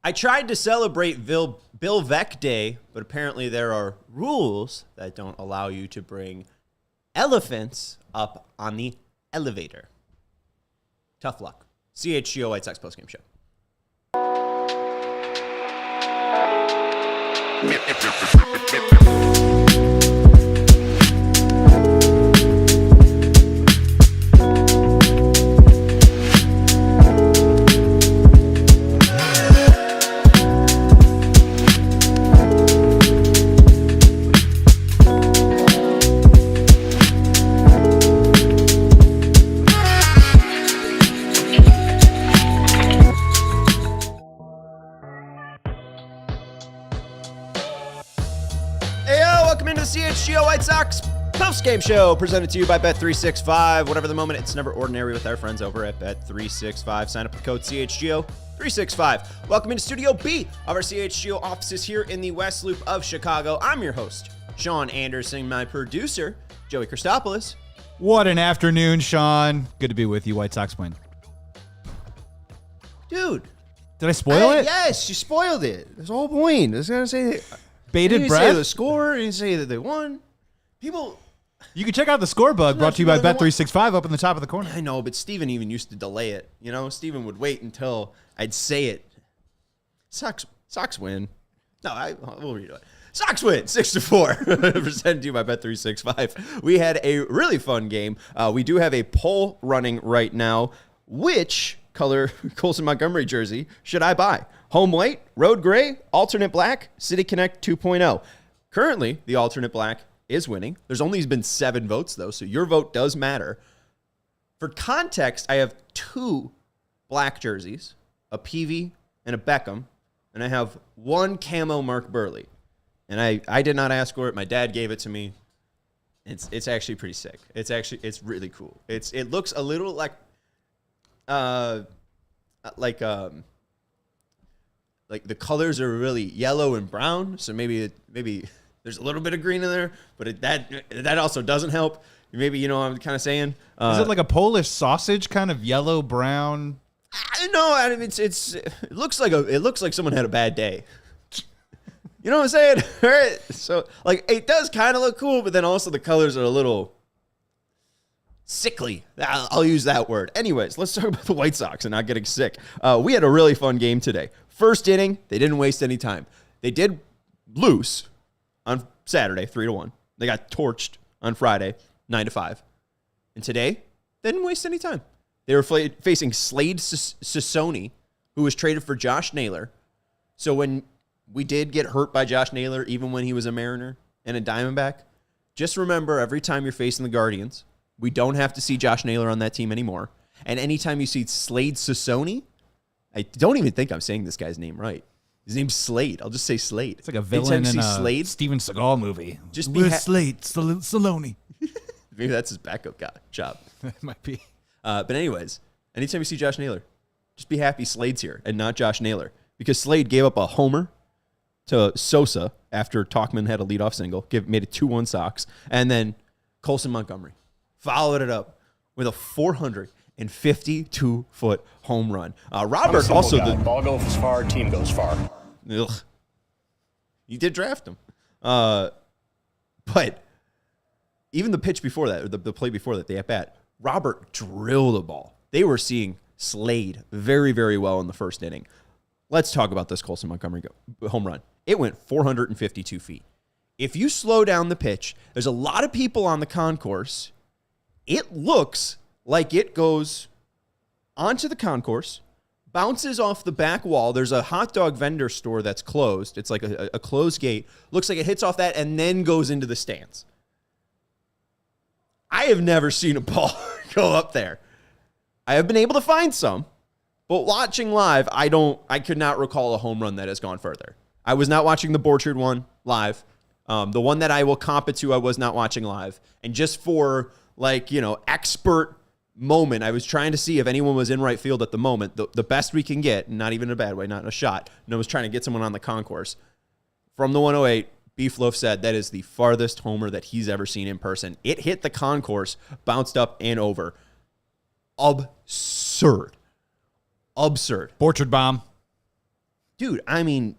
I tried to celebrate Bill Veck Day, but apparently there are rules that don't allow you to bring elephants up on the elevator. Tough luck. CHGO White Sox postgame show. CHGO White Sox post-game show presented to you by Bet365. Whatever the moment, it's never ordinary with our friends over at Bet365. Sign up with code CHGO365. Welcome into Studio B of our CHGO offices here in the West Loop of Chicago. I'm your host, Sean Anderson, my producer, Joey Christopoulos. What an afternoon, Sean. Good to be with you. White Sox win. Dude. Did I spoil it? Yes, you spoiled it. That's the whole point. I was going to say... Bated you breath. Say the score, and you say that they won. People, you can check out the score bug brought to you by Bet365 up in the top of the corner. I know, but Steven even used to delay it. You know, Steven would wait until I'd say it. Sox win. No, we'll redo it. Sox win 6-4. Presented to you by Bet365. We had a really fun game. We do have a poll running right now. Which color Colson Montgomery jersey should I buy? Home white, road gray, alternate black, City Connect 2.0. Currently, the alternate black is winning. There's only been 7 votes, though, so your vote does matter. For context, I have 2 black jerseys, a Peavy and a Beckham, and I have 1 camo Mark Burley. And I did not ask for it. My dad gave it to me. It's actually pretty sick. It's really cool. It looks a little like the colors are really yellow and brown, so maybe there's a little bit of green in there, but that also doesn't help. Maybe you know what I'm kind of saying. Is it like a Polish sausage, kind of yellow brown? No, I mean it looks like someone had a bad day. You know what I'm saying? All right. So like it does kind of look cool, but then also the colors are a little sickly. I'll use that word. Anyways, let's talk about the White Sox and not getting sick. We had a really fun game today. First inning, they didn't waste any time. They did lose on Saturday, 3-1. They got torched on Friday, 9-5. And today, they didn't waste any time. They were facing Slade Sassoni, who was traded for Josh Naylor. So when we did get hurt by Josh Naylor, even when he was a Mariner and a Diamondback, just remember every time you're facing the Guardians, we don't have to see Josh Naylor on that team anymore. And anytime you see Slade Sassoni, I don't even think I'm saying this guy's name right. His name's Slade. I'll just say Slade. It's like a villain in a Steven Seagal movie. Just be Slade Stallone. Maybe that's his backup job. That might be. But anyways, anytime you see Josh Naylor, just be happy Slade's here and not Josh Naylor. Because Slade gave up a homer to Sosa after Tauchman had a leadoff single, made it 2-1 Sox, and then Colson Montgomery followed it up with a 452-foot home run. Robert also the ball goes far, team goes far. Ugh. You did draft him, but even the pitch before that, or the play before that, the at bat, Robert drilled the ball. They were seeing Slade very, very well in the first inning. Let's talk about this Colson Montgomery home run. It went 452 feet. If you slow down the pitch, there's a lot of people on the concourse. It looks like it goes onto the concourse, bounces off the back wall. There's a hot dog vendor store that's closed. It's like a closed gate. Looks like it hits off that and then goes into the stands. I have never seen a ball go up there. I have been able to find some, but watching live, I could not recall a home run that has gone further. I was not watching the Borchard one live. The one that I will comp it to, I was not watching live. And just for expert moment, I was trying to see if anyone was in right field at the moment, the best we can get, not even in a bad way, not in a shot. And I was trying to get someone on the concourse. From the 108, Beef Loaf said that is the farthest homer that he's ever seen in person. It hit the concourse, bounced up and over. Absurd. Borchard bomb. dude, I mean,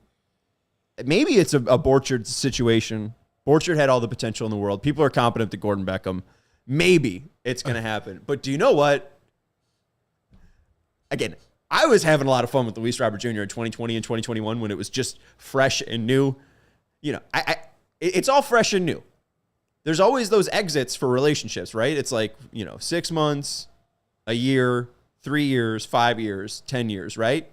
maybe it's a Borchard situation. Borchard had all the potential in the world. People are competent to Gordon Beckham. Maybe it's going to happen. But do you know what? Again, I was having a lot of fun with Luis Robert Jr. in 2020 and 2021 when it was just fresh and new. You know, it's all fresh and new. There's always those exits for relationships, right? It's like, 6 months, a year, 3 years, 5 years, 10 years, right?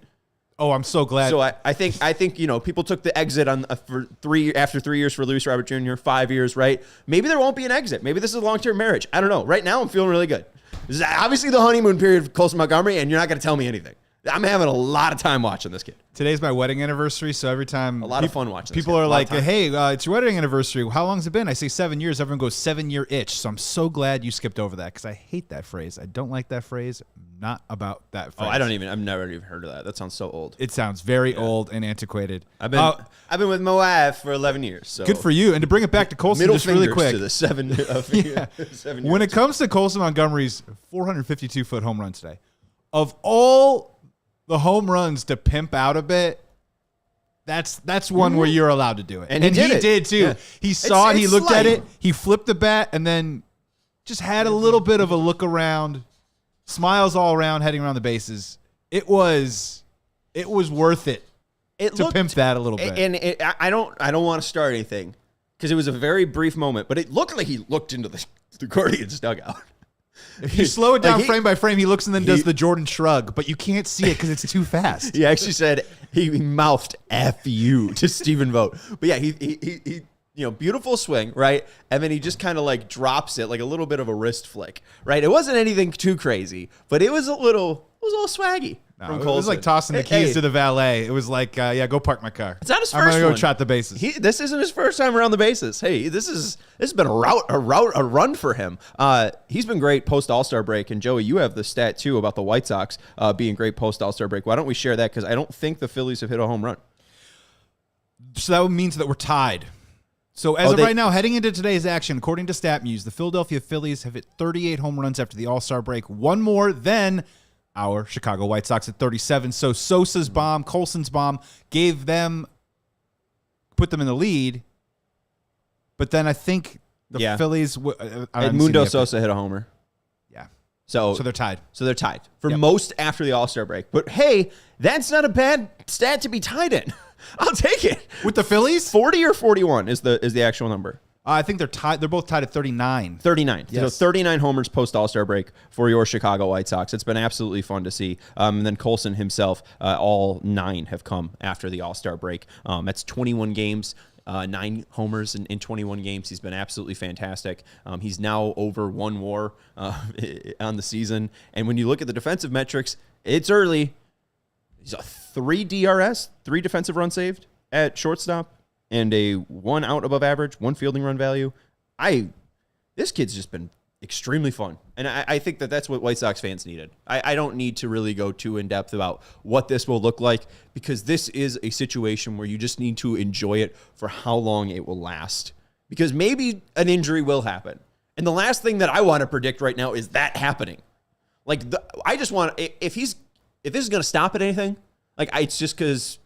Oh, I'm so glad. So I think people took the exit after 3 years for Luis Robert Jr., 5 years, right? Maybe there won't be an exit. Maybe this is a long-term marriage. I don't know. Right now, I'm feeling really good. This is obviously the honeymoon period of Colson Montgomery, and you're not going to tell me anything. I'm having a lot of time watching this kid. Today's my wedding anniversary, so every time... A lot of fun watching this people kid. are like, hey, it's your wedding anniversary. How long's it been? I say 7 years. Everyone goes 7-year itch. So I'm so glad you skipped over that because I hate that phrase. I don't like that phrase. Not about that phrase. Oh, I've never even heard of that. That sounds so old. It sounds very old and antiquated. I've been with my wife for 11 years. So good for you. And to bring it back to Colson middle just really fingers quick. to the 7 years. When it comes to Colson Montgomery's 452-foot home run today, of all the home runs to pimp out a bit, that's one where you're allowed to do it. And he did too. Yeah. He saw it, he looked at it, he flipped the bat, and then just had a little bit of a look around, smiles all around, heading around the bases. It was worth it to pimp that a little bit. And I don't want to start anything because it was a very brief moment, but it looked like he looked into the Guardians dugout. If you slow it down frame by frame, he looks and then does the Jordan shrug, but you can't see it because it's too fast. He actually said he mouthed "F you" to Stephen Vogt. But yeah, he beautiful swing, right? And then he just kind of like drops it like a little bit of a wrist flick, right? It wasn't anything too crazy, but it was a little swaggy. No, it was like tossing the keys to the valet. It was like, go park my car. It's not his first I'm gonna go one. trot the bases. This isn't his first time around the bases. Hey, this has been a run for him. He's been great post All-Star break. And Joey, you have the stat too about the White Sox being great post All-Star break. Why don't we share that? Because I don't think the Phillies have hit a home run. So that means that we're tied. So as of right now, heading into today's action, according to StatMuse, the Philadelphia Phillies have hit 38 home runs after the All-Star break. One more than our Chicago White Sox at 37. So Sosa's bomb, Colson's bomb put them in the lead. But then I think the Phillies... Edmundo Sosa hit a homer. Yeah. So they're tied. For most after the All-Star break. But hey, that's not a bad stat to be tied in. I'll take it. With the Phillies? 40 or 41 is the actual number. I think they're tied. They're both tied at 39. 39. Yes. So 39 homers post All-Star break for your Chicago White Sox. It's been absolutely fun to see. And then Colson himself, all 9 have come after the All-Star break. That's 21 games. 9 homers in 21 games. He's been absolutely fantastic. He's now over 1 WAR on the season. And when you look at the defensive metrics, it's early. He's a 3 DRS, 3 defensive runs saved at shortstop, and a 1 out above average, 1 fielding run value. This kid's just been extremely fun. And I think that's what White Sox fans needed. I don't need to really go too in-depth about what this will look like because this is a situation where you just need to enjoy it for how long it will last. Because maybe an injury will happen. And the last thing that I want to predict right now is that happening. Like, I just want, if this is going to stop at anything, like it's just because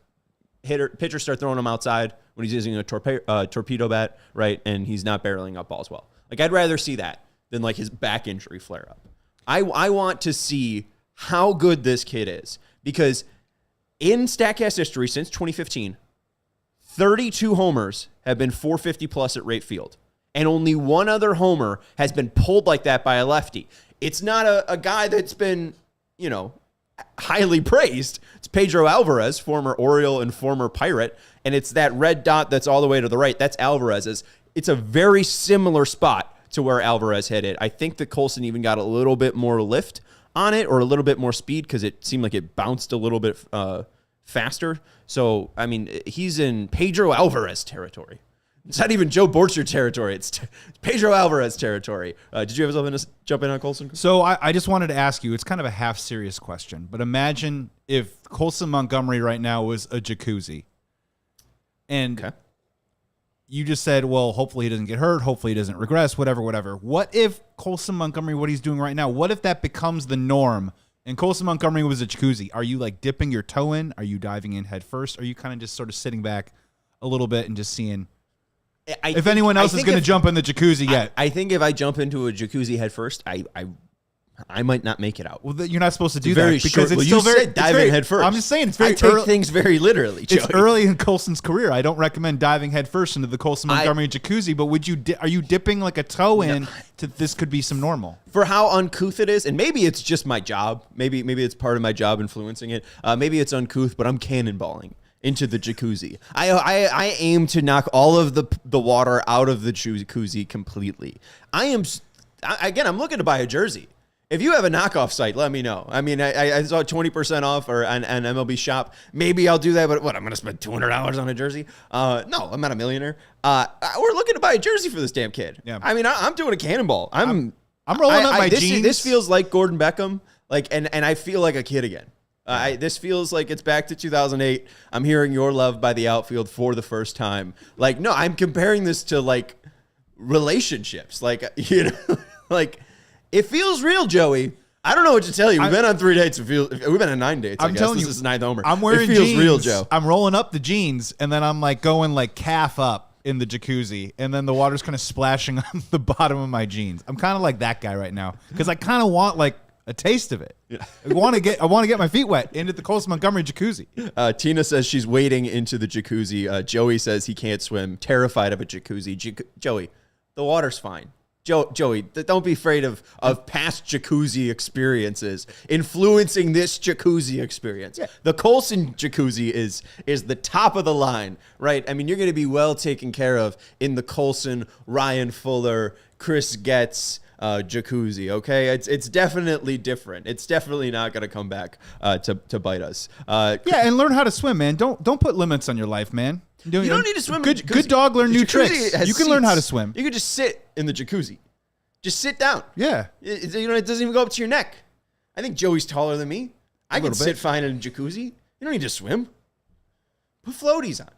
pitchers start throwing him outside when he's using a torpedo bat, right? And he's not barreling up balls well. Like, I'd rather see that than like his back injury flare up. I want to see how good this kid is because in StatCast history since 2015, 32 homers have been 450 plus at right field. And only 1 other homer has been pulled like that by a lefty. It's not a guy that's been, highly praised. It's Pedro Alvarez, former Oriole and former Pirate. And it's that red dot that's all the way to the right. That's Alvarez's. It's a very similar spot to where Alvarez hit it. I think that Colson even got a little bit more lift on it or a little bit more speed because it seemed like it bounced a little bit faster. So, I mean, he's in Pedro Alvarez territory. It's not even Joe Borchard territory. It's Pedro Alvarez territory. Did you have something to jump in on, Colson? So I just wanted to ask you, it's kind of a half-serious question, but imagine if Colson Montgomery right now was a jacuzzi. And you just said, well, hopefully he doesn't get hurt. Hopefully he doesn't regress, whatever. What if Colson Montgomery, what he's doing right now, what if that becomes the norm And Colson Montgomery was a jacuzzi. Are you like dipping your toe in? Are you diving in head first? Are you kind of just sort of sitting back a little bit and just seeing if anyone else is going to jump in the jacuzzi yet? I think if I jump into a jacuzzi head first, I might not make it out. Well, you're not supposed to do that because it's still very dive in head first. I'm just saying it's very I take things very literally. Joey. It's early in Colson's career. I don't recommend diving head first into the Colson Montgomery jacuzzi. But would you? Are you dipping like a toe in to this? Could be some normal for how uncouth it is, and maybe it's just my job. Maybe it's part of my job influencing it. Maybe it's uncouth, but I'm cannonballing into the jacuzzi. I aim to knock all of the water out of the jacuzzi completely. I'm looking to buy a jersey. If you have a knockoff site, let me know. I mean, I saw 20% off or an MLB shop. Maybe I'll do that, but what? I'm going to spend $200 on a jersey? No, I'm not a millionaire. We're looking to buy a jersey for this damn kid. Yeah. I mean, I'm doing a cannonball. I'm rolling up my jeans. This feels like Gordon Beckham, and I feel like a kid again. This feels like it's back to 2008. I'm hearing Your Love by the Outfield for the first time. Like, no, I'm comparing this to like relationships. Like, you know, like. It feels real, Joey. I don't know what to tell you. We've been on 3 dates. We've been on 9 dates. I'm telling you, this is ninth homer. I'm wearing jeans. It feels jeans. real, Joe. I'm rolling up the jeans, and then I'm like going like calf up in the jacuzzi, and then the water's kind of splashing on the bottom of my jeans. I'm kind of like that guy right now because I kind of want like a taste of it. Yeah. I want to get my feet wet into the Colson Montgomery jacuzzi. Tina says she's wading into the jacuzzi. Joey says he can't swim. Terrified of a jacuzzi. Joey, the water's fine. Joey, don't be afraid of past jacuzzi experiences influencing this jacuzzi experience. Yeah. The Colson jacuzzi is the top of the line, right? I mean, you're going to be well taken care of in the Colson, Ryan Fuller, Chris Getz jacuzzi, okay? It's definitely different. It's definitely not going to come back to bite us. And learn how to swim, man. Don't put limits on your life, man. You don't need to swim. Good dog learn new tricks. You can learn how to swim. You can just sit in the jacuzzi. Just sit down. Yeah. It doesn't even go up to your neck. I think Joey's taller than me. I can sit fine in a jacuzzi. You don't need to swim. Put floaties on.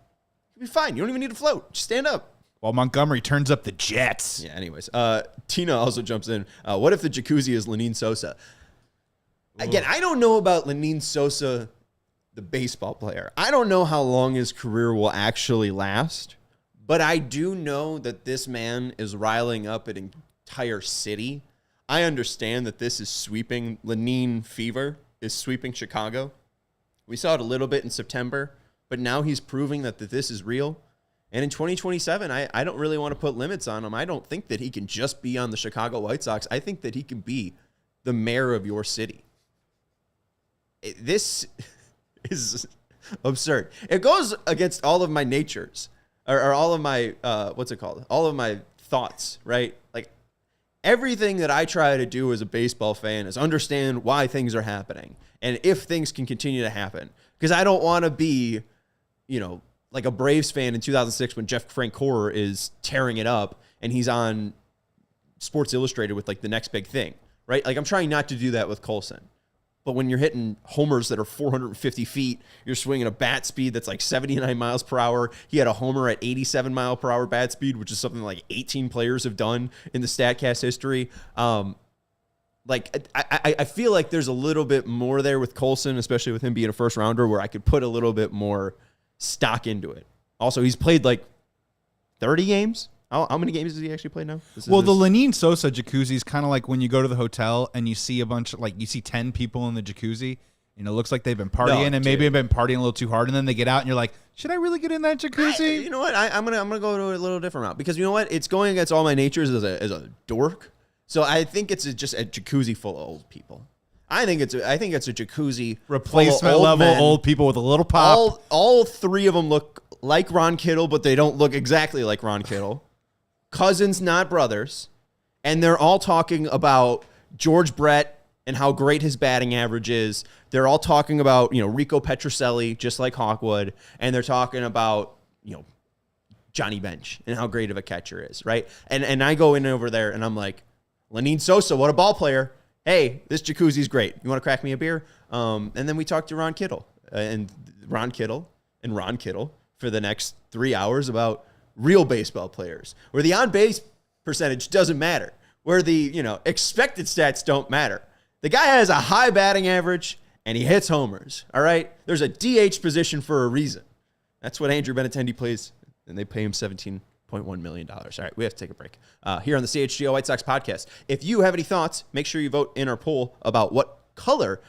You'll be fine. You don't even need to float. Just stand up. While Montgomery turns up the jets. Yeah, anyways. Tina also jumps in. What if the jacuzzi is Lenine Sosa? Again, I don't know about Lenine Sosa, the baseball player. I don't know how long his career will actually last, but I do know that this man is riling up an entire city. I understand that this is sweeping. Lenine fever is sweeping Chicago. We saw it a little bit in September, but now he's proving that this is real. And in 2027, I don't really want to put limits on him. I don't think that he can just be on the Chicago White Sox. I think that he can be the mayor of your city. This is absurd. It goes against all of my natures or all of my, all of my thoughts, right? Like everything that I try to do as a baseball fan is understand why things are happening and if things can continue to happen. Because I don't want to be, like a Braves fan in 2006 when Jeff Francoeur is tearing it up and he's on Sports Illustrated with like the next big thing, right? Like I'm trying not to do that with Colson. But when you're hitting homers that are 450 feet, you're swinging a bat speed that's like 79 miles per hour. He had a homer at 87 mile per hour bat speed, which is something like 18 players have done in the StatCast history. I feel like there's a little bit more there with Colson, especially with him being a first rounder, where I could put a little bit more stock into it. Also, he's played like 30 games. How many games has he actually played now? The Lenine Sosa jacuzzi is kind of like when you go to the hotel and you see a bunch of, you see 10 people in the jacuzzi, and it looks like they've been partying maybe have been partying a little too hard, and then they get out and you're like, should I really get in that jacuzzi? You know what? I'm gonna go to a little different route because you know what? It's going against all my natures as a dork. So I think it's just a jacuzzi full of old people. I think it's a jacuzzi replacement level old people with a little pop. All three of them look like Ron Kittle, but they don't look exactly like Ron Kittle. Cousins, not brothers, and they're all talking about George Brett and how great his batting average is. They're all talking about, Rico Petrocelli, just like Hawkwood, and they're talking about, Johnny Bench and how great of a catcher is, right? And I go in over there and I'm like, Lenine Sosa, what a ball player. Hey, this jacuzzi's great. You want to crack me a beer? And then we talked to Ron Kittle for the next 3 hours about real baseball players, where the on-base percentage doesn't matter, where the expected stats don't matter. The guy has a high batting average, and he hits homers, all right? There's a DH position for a reason. That's what Andrew Benintendi plays, and they pay him $17.1 million. All right, we have to take a break. Here on the CHGO White Sox podcast. If you have any thoughts, make sure you vote in our poll about what color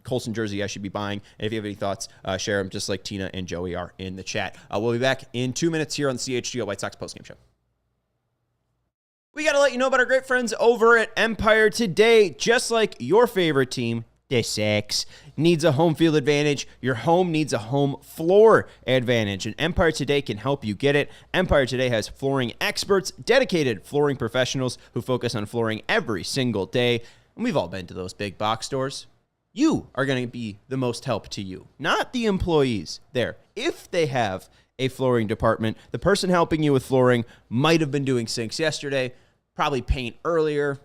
Colson jersey I should be buying. And if you have any thoughts, share them just like Tina and Joey are in the chat. We'll be back in 2 minutes here on the CHGO White Sox postgame show. We got to let you know about our great friends over at Empire Today. Just like your favorite team, the Sox, needs a home field advantage, your home needs a home floor advantage, and Empire Today can help you get it. Empire Today has flooring experts, dedicated flooring professionals who focus on flooring every single day. And we've all been to those big box stores. You are going to be the most help to you, not the employees there. If they have a flooring department, the person helping you with flooring might have been doing sinks yesterday, probably paint earlier,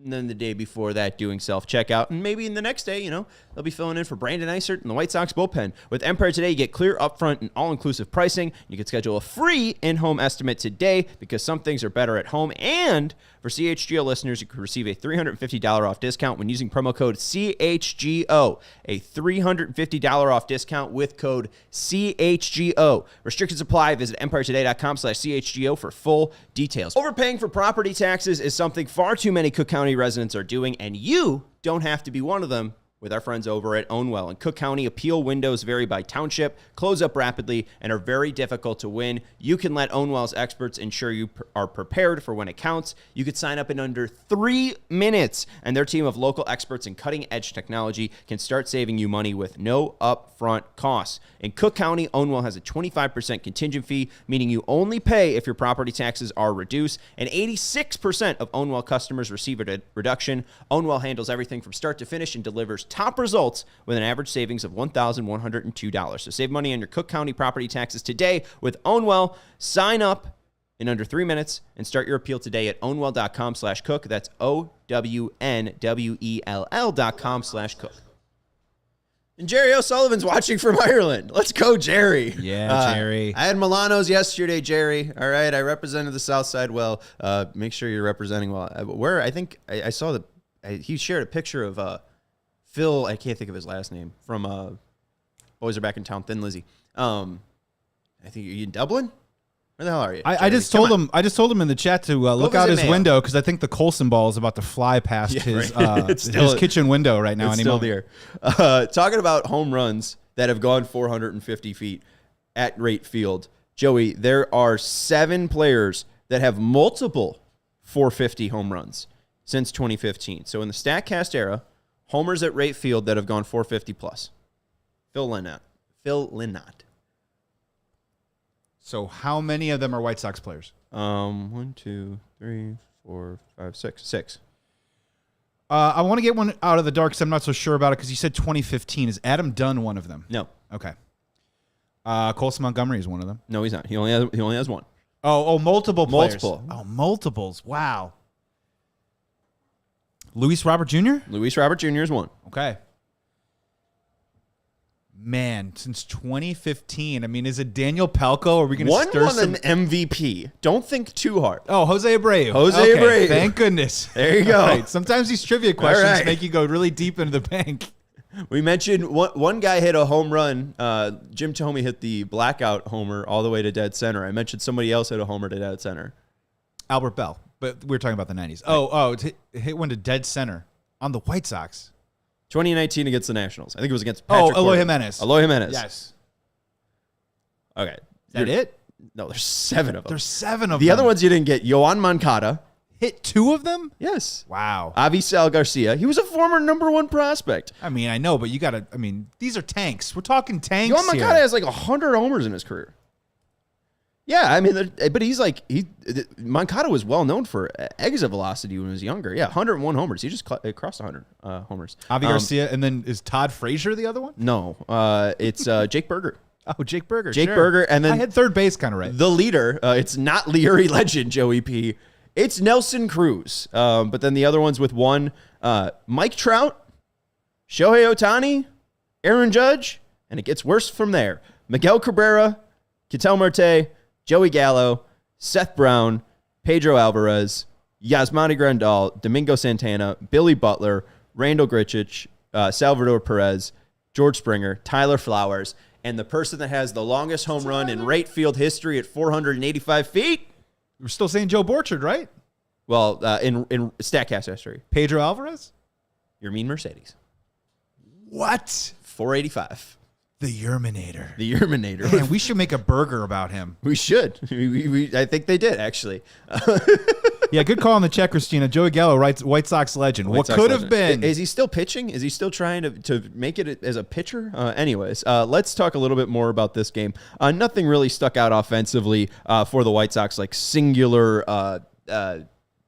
and then the day before that doing self-checkout. And maybe in the next day, they'll be filling in for Brandon Eisert and the White Sox bullpen. With Empire Today, you get clear upfront and all-inclusive pricing. You can schedule a free in-home estimate today because some things are better at home. And for CHGO listeners, you can receive a $350 off discount when using promo code CHGO. A $350 off discount with code CHGO. Restrictions apply. Visit EmpireToday.com/CHGO for full details. Overpaying for property taxes is something far too many Cook County residents are doing, and you don't have to be one of them. With our friends over at Ownwell. In Cook County, appeal windows vary by township, close up rapidly, and are very difficult to win. You can let Ownwell's experts ensure you are prepared for when it counts. You could sign up in under 3 minutes, and their team of local experts in cutting-edge technology can start saving you money with no upfront costs. In Cook County, Ownwell has a 25% contingent fee, meaning you only pay if your property taxes are reduced, and 86% of Ownwell customers receive a reduction. Ownwell handles everything from start to finish and delivers top results with an average savings of $1,102. So save money on your Cook County property taxes today with Ownwell. Sign up in under 3 minutes and start your appeal today at ownwell.com/cook. That's OWNWELL.com/cook. And Jerry O'Sullivan's watching from Ireland. Let's go, Jerry. Yeah, Jerry. I had Milano's yesterday, Jerry. All right, I represented the South Side well. Make sure you're representing well. Where I think I saw he shared a picture of Phil, I can't think of his last name, from Boys Are Back in Town, Thin Lizzy. I think you're in Dublin? Where the hell are you? I just told him in the chat to look out his window because I think the Colson ball is about to fly past his kitchen window right now. It's still there. Talking about home runs that have gone 450 feet at Rate Field. Joey, there are 7 players that have multiple 450 home runs since 2015. So in the StatCast era, homers at Rate Field that have gone 450 plus. Phil Lynott. So how many of them are White Sox players? 1, 2, 3, 4, 5, 6. 6. I want to get one out of the dark because I'm not so sure about it because you said 2015. Is Adam Dunn one of them? No. Okay. Colson Montgomery is one of them. No, he's not. He only has one. Oh, multiple players. Multiple. Oh, multiples. Wow. Luis Robert Jr.? Luis Robert Jr. is one. Okay. Man, since 2015, I mean, is it Daniel Palco? Are we going to stir One some... an MVP. Don't think too hard. Oh, Jose Abreu. Abreu. Thank goodness. There you go. All right. Sometimes these trivia questions make you go really deep into the bank. We mentioned one guy hit a home run. Jim Thome hit the blackout homer all the way to dead center. I mentioned somebody else hit a homer to dead center. Albert Bell. But we were talking about the 90s. Oh, hit one to dead center on the White Sox. 2019 against the Nationals. I think it was against Patrick Eloy Jimenez. Eloy Jimenez. Yes. Okay. Is that it? No, there's 7 of them. There's 7 of them. The other ones you didn't get. Yoan Moncada. Hit 2 of them? Yes. Wow. Avisal Garcia. He was a former #1 prospect. I mean, I know, but you got to, these are tanks. We're talking tanks Yoan Moncada has like 100 homers in his career. Yeah, but he's Moncada was well known for exit velocity when he was younger. Yeah, 101 homers. He just crossed 100 homers. Avi Garcia, and then is Todd Frazier the other one? No, it's Jake Berger. Oh, Jake Berger. Jake Berger, and then I had third base kind of right. The leader, it's not Leary legend, Joey P. It's Nelson Cruz. But then the other ones with one, Mike Trout, Shohei Ohtani, Aaron Judge, and it gets worse from there. Miguel Cabrera, Ketel Marte, Joey Gallo, Seth Brown, Pedro Alvarez, Yasmani Grandal, Domingo Santana, Billy Butler, Randall Grichich, Salvador Perez, George Springer, Tyler Flowers, and the person that has the longest home run in right field history at 485 feet. We're still saying Joe Borchard, right? Well, in StatCast history. Pedro Alvarez? Your mean Mercedes. What? 485. The Yerminator. The Yerminator. Man, we should make a burger about him. We should. I think they did, actually. Yeah, good call on the check, Christina. Joey Gallo writes White Sox legend. What could have been? Is he still pitching? Is he still trying to make it as a pitcher? Anyways, let's talk a little bit more about this game. Nothing really stuck out offensively for the White Sox, like singular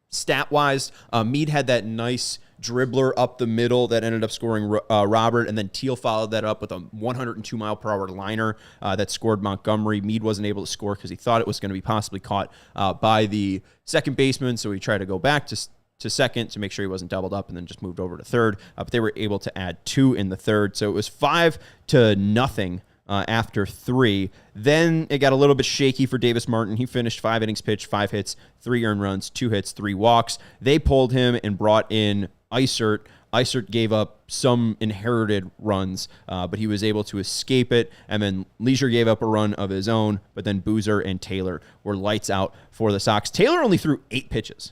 stat-wise. Meade had that nice dribbler up the middle that ended up scoring Robert, and then Teal followed that up with a 102-mile-per-hour liner that scored Montgomery. Meade wasn't able to score because he thought it was going to be possibly caught by the second baseman, so he tried to go back to second to make sure he wasn't doubled up, and then just moved over to third. But they were able to add 2 in the third, so it was 5-0 after 3. Then it got a little bit shaky for Davis Martin. He finished 5 innings pitched, 5 hits, 3 earned runs, 2 hits, 3 walks. They pulled him and brought in Eisert. Eisert gave up some inherited runs, but he was able to escape it. And then Leisure gave up a run of his own, but then Boozer and Taylor were lights out for the Sox. Taylor only threw 8 pitches.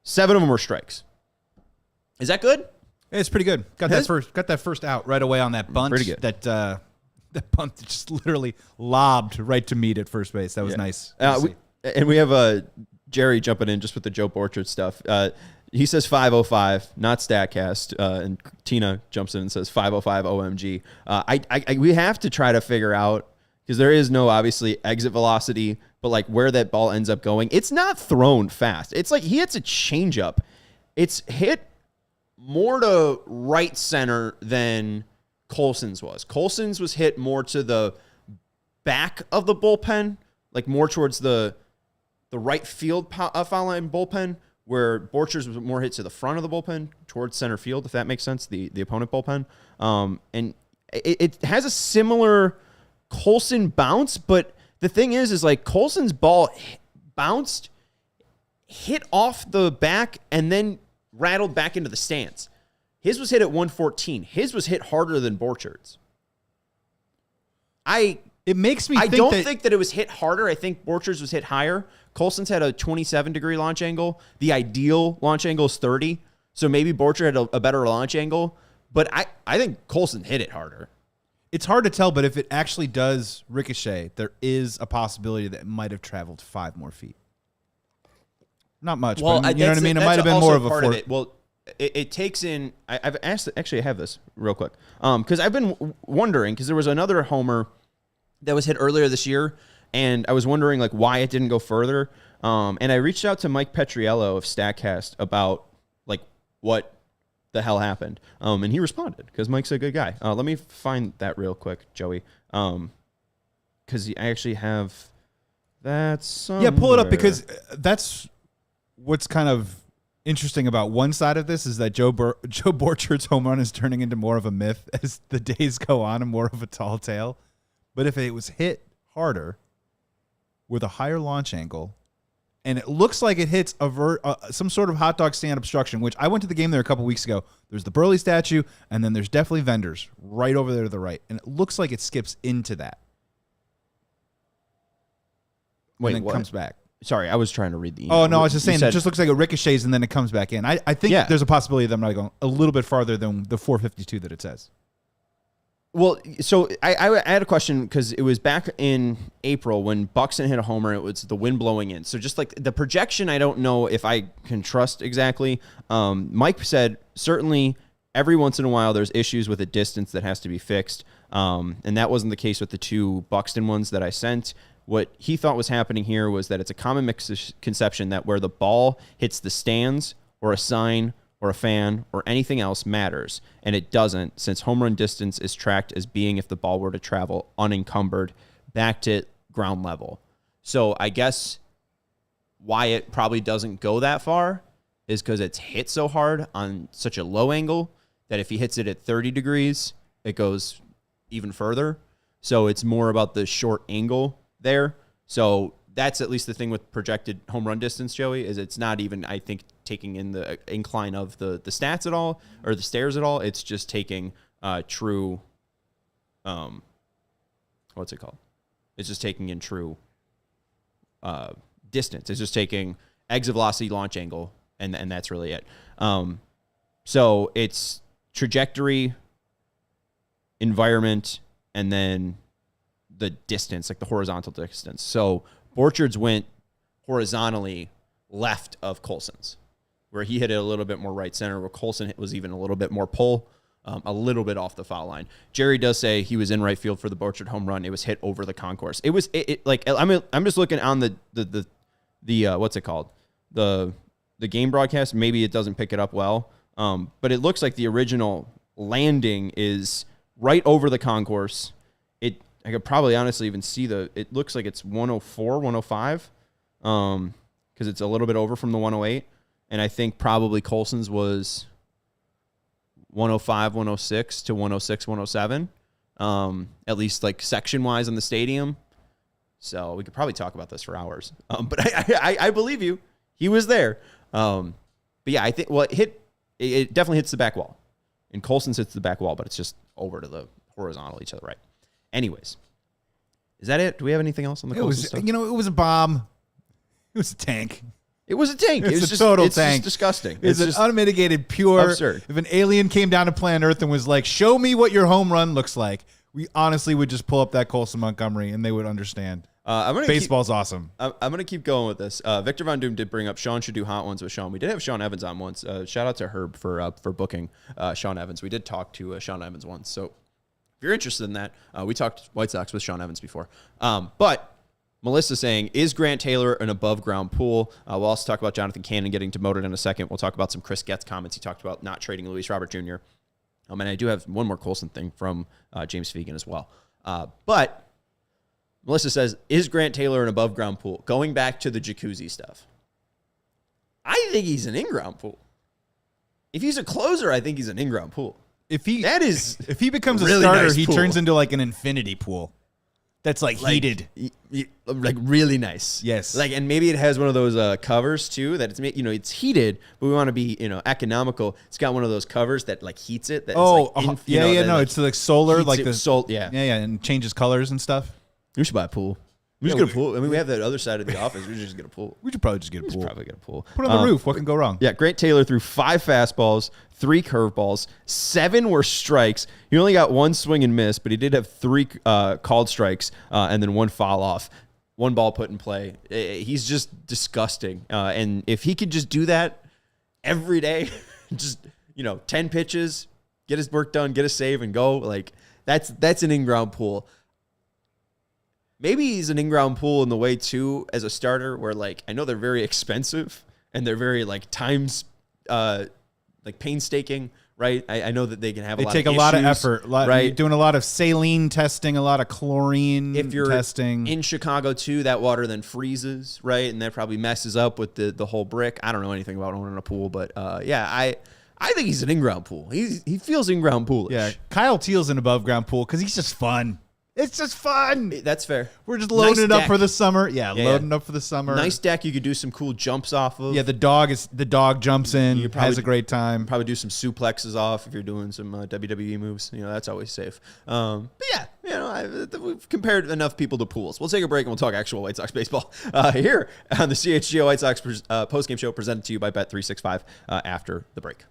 7 of them were strikes. Is that good? It's pretty good. Got that first out right away on that bunt. Pretty good. That bunt that just literally lobbed right to Meade at first base. That was nice. We have Jerry jumping in just with the Joe Borchard stuff. He says 505, not StatCast, and Tina jumps in and says 505 OMG. We have to try to figure out, because there is no, obviously, exit velocity, but like where that ball ends up going, it's not thrown fast. It's like he hits a changeup. It's hit more to right center than Colson's was. Colson's was hit more to the back of the bullpen, like more towards the right field foul line bullpen, where Borchard's was more hit to the front of the bullpen, towards center field, if that makes sense, the opponent bullpen. And it has a similar Colson bounce, but the thing is like Colson's ball bounced, hit off the back, and then rattled back into the stands. His was hit at 114. His was hit harder than Borchard's. It makes me I don't think that it was hit harder. I think Borchard's was hit higher. Colson's had a 27-degree launch angle. The ideal launch angle is 30. So maybe Borchard had a better launch angle. But I think Colson hit it harder. It's hard to tell, but if it actually does ricochet, there is a possibility that it might have traveled 5 more feet. Not much, well, but you know what I mean? It might have been more of a part of it. Well, it takes in... I've asked... Actually, I have this real quick. Because I've been wondering, because there was another homer that was hit earlier this year, and I was wondering like why it didn't go further. And I reached out to Mike Petriello of StatCast about like what the hell happened. And he responded because Mike's a good guy. Let me find that real quick, Joey. Because I actually have that somewhere. Yeah, pull it up, because that's what's kind of interesting about one side of this is that Joe Borchard's home run is turning into more of a myth as the days go on and more of a tall tale. But if it was hit harder with a higher launch angle, and it looks like it hits some sort of hot dog stand obstruction, which I went to the game there a couple weeks ago. There's the Burley statue, and then there's definitely vendors right over there to the right. And it looks like it skips into that. Wait, and then what? Comes back. Sorry, I was trying to read the email. Oh, no, I was just saying, it just looks like it ricochets and then it comes back in. I think there's a possibility that I'm not going a little bit farther than the 452 that it says. Well, so I had a question because it was back in April when Buxton hit a homer. It was the wind blowing in. So just like the projection, I don't know if I can trust exactly. Mike said certainly every once in a while there's issues with a distance that has to be fixed. And that wasn't the case with the 2 Buxton ones that I sent. What he thought was happening here was that it's a common misconception that where the ball hits the stands or a sign or a fan or anything else matters, and it doesn't, since home run distance is tracked as being if the ball were to travel unencumbered back to ground level. So I guess why it probably doesn't go that far is because it's hit so hard on such a low angle that if he hits it at 30 degrees, it goes even further. So it's more about the short angle there. So that's at least the thing with projected home run distance, Joey, is it's not even, I think, taking in the incline of the stats at all or the stairs at all. It's just taking true, what's it called? It's just taking in true distance. It's just taking exit velocity, launch angle, and that's really it. So it's trajectory, environment, and then the distance, like the horizontal distance. So Borchard's went horizontally left of Colson's, where he hit it a little bit more right center, where Colson was even a little bit more pull, a little bit off the foul line. Jerry does say he was in right field for the Borchard home run. It was hit over the concourse. It was like I'm just looking on the what's it called, the game broadcast. Maybe it doesn't pick it up well, but it looks like the original landing is right over the concourse. I could probably honestly even see it looks like it's 104, 105, because it's a little bit over from the 108. And I think probably Colson's was 105, 106 to 106, 107, at least like section-wise in the stadium. So we could probably talk about this for hours. But I believe you. He was there. But yeah, I think, well, it definitely hits the back wall. And Colson's hits the back wall, but it's just over to the horizontal each other right. Anyways, is that it? Do we have anything else on the Colson stuff? It was a bomb. It was a tank. It was a tank. It was just a total it's tank. Just disgusting. It's an unmitigated, pure. Absurd. If an alien came down to planet Earth and was like, "Show me what your home run looks like," we honestly would just pull up that Colson Montgomery and they would understand. Baseball's awesome. I'm going to keep going with this. Victor Von Doom did bring up Sean should do hot ones with Sean. We did have Sean Evans on once. Shout out to Herb for booking Sean Evans. We did talk to Sean Evans once. So if you're interested in that, we talked White Sox with Sean Evans before. But Melissa saying, is Grant Taylor an above-ground pool? We'll also talk about Jonathan Cannon getting demoted in a second. We'll talk about some Chris Getz comments. He talked about not trading Luis Robert Jr. And I do have one more Colson thing from James Fegan as well. But Melissa says, is Grant Taylor an above-ground pool? Going back to the jacuzzi stuff, I think he's an in-ground pool. If he's a closer, I think he's an in-ground pool. If he becomes really a starter, nice he pool. turns into like an infinity pool. That's like heated. Like really nice. Yes. Like, and maybe it has one of those covers too that it's heated, but we want to be, economical. It's got one of those covers that like heats it. It's like solar, like the yeah, and changes colors and stuff. We should buy a pool. We should get a pool. I mean, we have that other side of the office. We should just get a pool. We should probably just get a pool. Probably get a pool. Put it on the roof. What can go wrong? Yeah, Grant Taylor threw 5 fastballs, 3 curveballs, 7 were strikes. He only got 1 swing and miss, but he did have 3 called strikes and then 1 foul off, 1 ball put in play. He's just disgusting. And if he could just do that every day, just 10 pitches, get his work done, get a save, and go. Like that's an in-ground pool. Maybe he's an in-ground pool in the way, too, as a starter, where, like, I know they're very expensive and they're very, like, painstaking, right? I know that they can have a lot of issues. They take a lot of effort, right? Doing a lot of saline testing, a lot of chlorine testing. If you're in Chicago, too, that water then freezes, right? And that probably messes up with the whole brick. I don't know anything about owning a pool, but, I think he's an in-ground pool. He feels in-ground poolish. Yeah, Kyle Teal's an above-ground pool because he's just fun. It's just fun. That's fair. We're just loading it up for the summer. Loading up for the summer. Nice deck. You could do some cool jumps off of. Yeah, the dog jumps in, has a great time. Probably do some suplexes off if you're doing some WWE moves. That's always safe. But yeah, we've compared enough people to pools. We'll take a break and we'll talk actual White Sox baseball here on the CHGO White Sox postgame show presented to you by Bet365 after the break.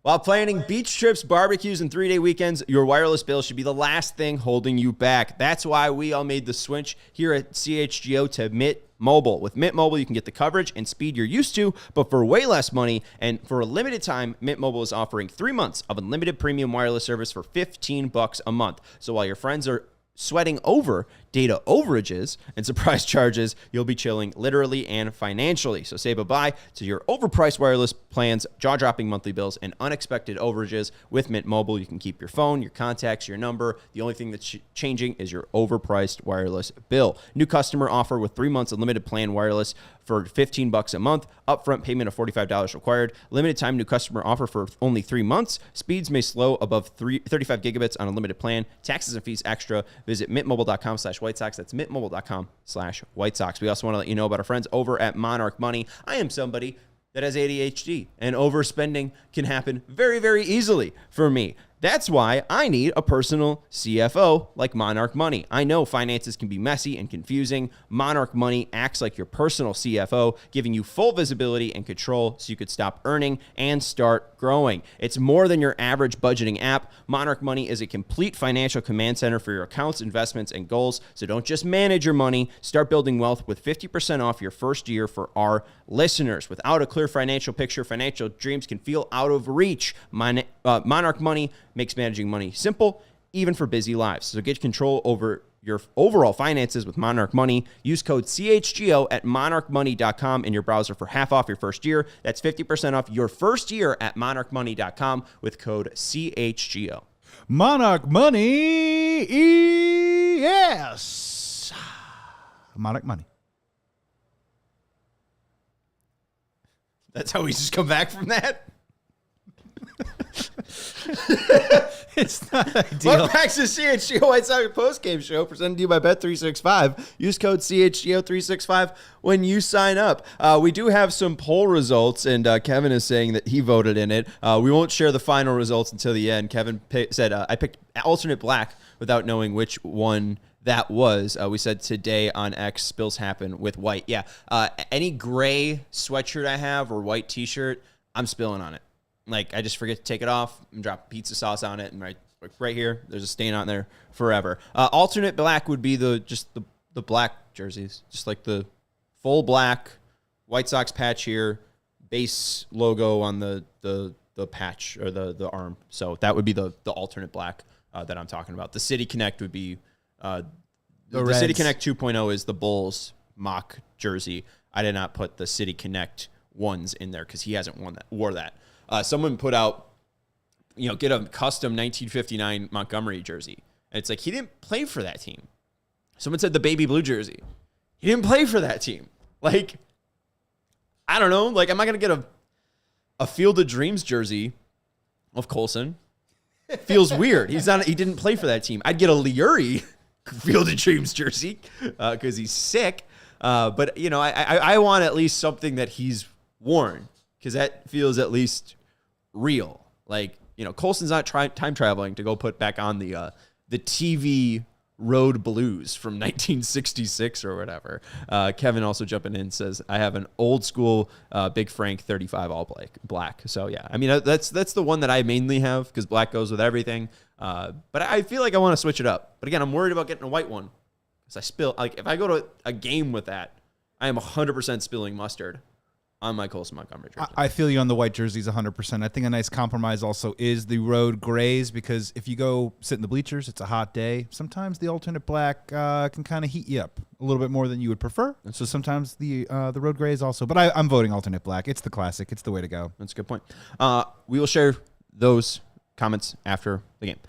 While planning beach trips, barbecues, and 3-day weekends, your wireless bill should be the last thing holding you back. That's why we all made the switch here at CHGO to Mint Mobile. With Mint Mobile, you can get the coverage and speed you're used to, but for way less money. And for a limited time, Mint Mobile is offering 3 months of unlimited premium wireless service for $15 a month. So while your friends are sweating over data overages and surprise charges, you'll be chilling literally and financially. So say bye-bye to your overpriced wireless plans, jaw-dropping monthly bills, and unexpected overages. With Mint Mobile, you can keep your phone, your contacts, your number. The only thing that's changing is your overpriced wireless bill. New customer offer with 3 months unlimited plan wireless for $15 a month. Upfront payment of $45 required. Limited time new customer offer for only 3 months. Speeds may slow above 35 gigabits on a limited plan. Taxes and fees extra. Visit mintmobile.com/White White Sox. That's mintmobile.com/White Sox. We also want to let you know about our friends over at Monarch Money. I am somebody that has ADHD, and overspending can happen very, very easily for me. That's why I need a personal CFO like Monarch Money. I know finances can be messy and confusing. Monarch Money acts like your personal CFO, giving you full visibility and control so you could stop earning and start growing. It's more than your average budgeting app. Monarch Money is a complete financial command center for your accounts, investments, and goals. So don't just manage your money. Start building wealth with 50% off your first year for our listeners. Without a clear financial picture, financial dreams can feel out of reach. Monarch Money makes managing money simple, even for busy lives. So get control over your overall finances with Monarch Money. Use code CHGO at monarchmoney.com in your browser for half off your first year. That's 50% off your first year at monarchmoney.com with code CHGO. Monarch Money, yes. Monarch Money. That's how we just come back from that? It's not ideal. Welcome back to the CHGO White Sox postgame show presented to you by Bet365. Use code CHGO365 when you sign up. We do have some poll results, and Kevin is saying that he voted in it. We won't share the final results until the end. Kevin said, I picked alternate black without knowing which one that was. We said today on X, spills happen with white. Yeah, any gray sweatshirt I have or white t-shirt, I'm spilling on it. Like, I just forget to take it off and drop pizza sauce on it, and right here, there's a stain on there forever. Alternate black would be the black jerseys, just like the full black White Sox patch here, base logo on the patch or the arm. So that would be the alternate black that I'm talking about. The City Connect would be the City Connect 2.0 is the Bulls mock jersey. I did not put the City Connect ones in there because he hasn't wore that. Someone put out, get a custom 1959 Montgomery jersey. And it's like, he didn't play for that team. Someone said the baby blue jersey. He didn't play for that team. Like, I don't know. Like, am I going to get a Field of Dreams jersey of Colson? Feels weird. He didn't play for that team. I'd get a Liuri Field of Dreams jersey because he's sick. But, I want at least something that he's worn, because that feels at least real. Like, Colson's not time traveling to go put back on the TV Road Blues from 1966 or whatever. Kevin also jumping in says, I have an old school Big Frank 35 all black. So, yeah, I mean, that's the one that I mainly have because black goes with everything. But I feel like I want to switch it up. But again, I'm worried about getting a white one because I spill. Like, if I go to a game with that, I am 100% spilling mustard on my Colson Montgomery jersey. I feel you on the white jerseys 100%. I think a nice compromise also is the road grays, because if you go sit in the bleachers, it's a hot day. Sometimes the alternate black can kind of heat you up a little bit more than you would prefer. And so sometimes the road grays also. But I'm voting alternate black. It's the classic. It's the way to go. That's a good point. We will share those comments after the game.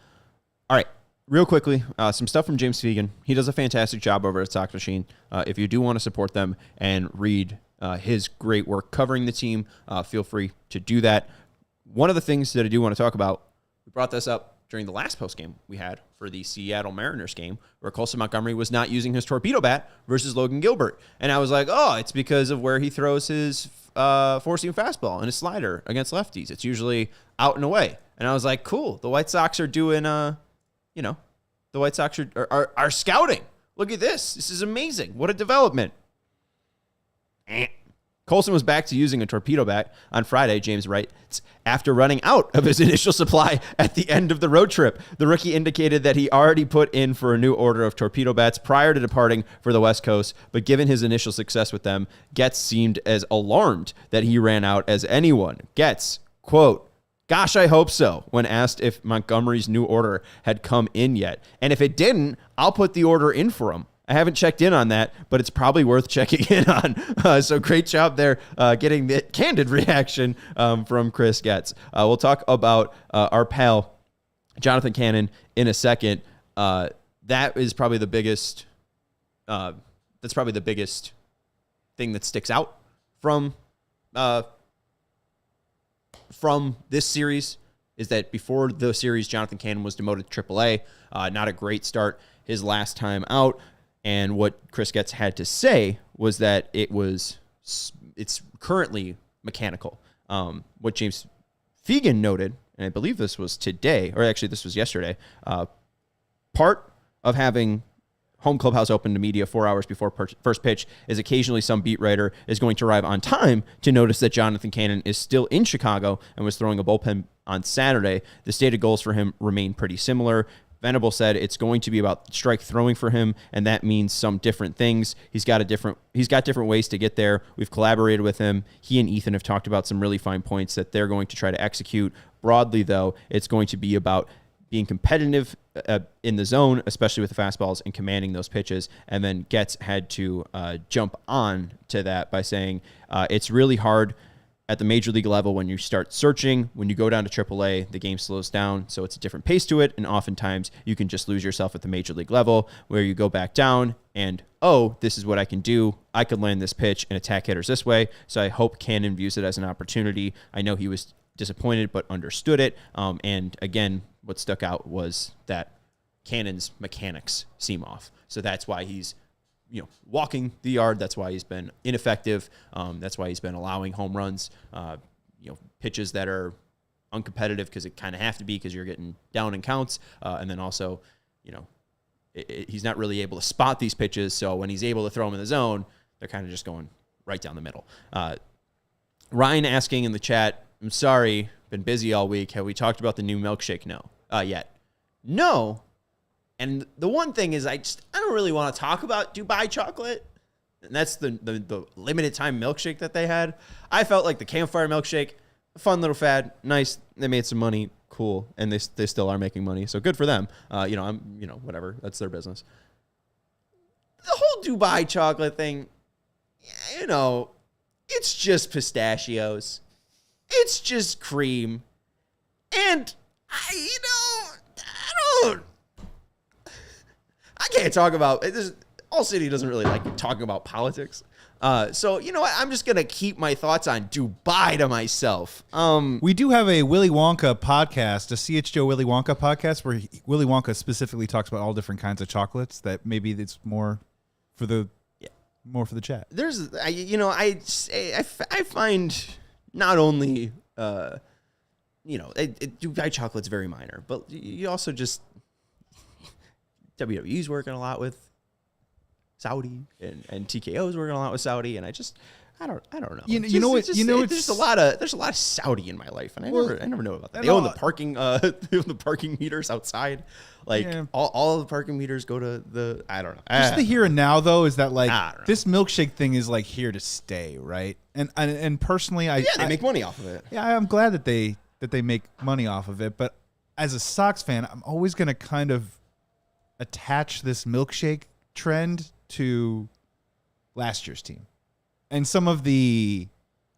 All right. Real quickly, some stuff from James Fegan. He does a fantastic job over at Sox Machine. If you do want to support them and read his great work covering the team, feel free to do that. One of the things that I do want to talk about, we brought this up during the last postgame we had for the Seattle Mariners game, where Colson Montgomery was not using his torpedo bat versus Logan Gilbert. And I was like, oh, it's because of where he throws his four-seam fastball and his slider against lefties. It's usually out and away. And I was like, cool, the White Sox are doing, the White Sox are scouting. Look at this. This is amazing. What a development. Colson was back to using a torpedo bat on Friday, James writes, after running out of his initial supply at the end of the road trip. The rookie indicated that he already put in for a new order of torpedo bats prior to departing for the West Coast, but given his initial success with them, Getz seemed as alarmed that he ran out as anyone. Getz, quote, gosh, I hope so, when asked if Montgomery's new order had come in yet. And if it didn't, I'll put the order in for him. I haven't checked in on that, but it's probably worth checking in on. So great job there getting the candid reaction from Chris Getz. We'll talk about our pal, Jonathan Cannon, in a second. That is probably the biggest thing that sticks out from this series, is that before the series, Jonathan Cannon was demoted to AAA. Not a great start his last time out. And what Chris Getz had to say was that it's currently mechanical. What James Fegan noted, and I believe this was today, or actually this was yesterday, part of having home clubhouse open to media 4 hours before first pitch is occasionally some beat writer is going to arrive on time to notice that Jonathan Cannon is still in Chicago and was throwing a bullpen on Saturday. The stated goals for him remain pretty similar. Venable said it's going to be about strike throwing for him, and that means some different things. He's got different ways to get there. We've collaborated with him. He and Ethan have talked about some really fine points that they're going to try to execute. Broadly, though, it's going to be about being competitive in the zone, especially with the fastballs, and commanding those pitches. And then Getz had to jump on to that by saying it's really hard at the major league level when you start searching. When you go down to Triple-A, the game slows down, so it's a different pace to it, and oftentimes you can just lose yourself at the major league level where you go back down and, oh, this is what I can do. I could land this pitch and attack hitters this way. So I hope Cannon views it as an opportunity. I know he was disappointed but understood it. And again, what stuck out was that Cannon's mechanics seem off. So that's why he's walking the yard. That's why he's been ineffective. That's why he's been allowing home runs, pitches that are uncompetitive because it kind of have to be because you're getting down in counts. And then also, he's not really able to spot these pitches. So when he's able to throw them in the zone, they're kind of just going right down the middle. Ryan asking in the chat, I'm sorry, been busy all week. Have we talked about the new milkshake? No, yet. No. And the one thing is I don't really want to talk about Dubai chocolate. And that's the limited time milkshake that they had. I felt like the campfire milkshake, a fun little fad, nice. They made some money, cool. And they still are making money. So good for them. Whatever. That's their business. The whole Dubai chocolate thing, it's just pistachios. It's just cream. And I can't talk about this. ALLCITY doesn't really like talking about politics. So you know what? I'm just going to keep my thoughts on Dubai to myself. We do have a Willy Wonka podcast, a CHGO Willy Wonka podcast, where Willy Wonka specifically talks about all different kinds of chocolates that maybe it's more for the chat. There's, I find not only, Dubai chocolate's very minor, but you also just, WWE's working a lot with Saudi and TKO's working a lot with Saudi, and I don't know. There's a lot of Saudi in my life, and I never know about that. They own the parking meters outside. All of the parking meters go to the, I don't know. Just the here and now though is that this milkshake thing is here to stay, right? And personally, they make money off of it. Yeah, I'm glad that they make money off of it, but as a Sox fan, I'm always going to kind of attach this milkshake trend to last year's team and some of the